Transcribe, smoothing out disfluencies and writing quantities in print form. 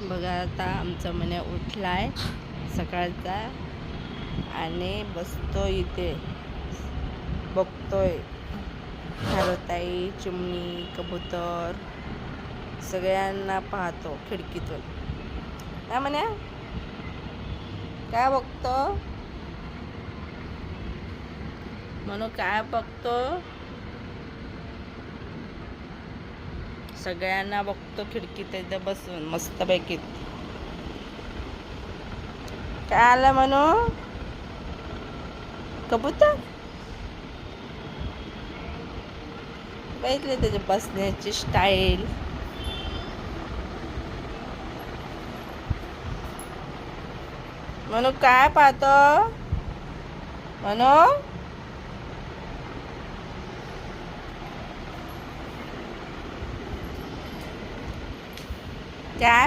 बघा आता आमचा मन्या उठलाय सकाळचा आणि बसतो इथे बघतोय खारुताई, चिमणी, कबूतर सगळ्यांना पाहतो खिडकीतून. काय म्हण्या काय बघतो म्हणून काय बघतो सगळ्यांना बघतो खिडकीत इथं बसून मस्तपैकी. काय आलं म्हणू कबूतर बघितले त्याची बसण्याची स्टाईल. म्हणू काय पाहतो म्हणू काय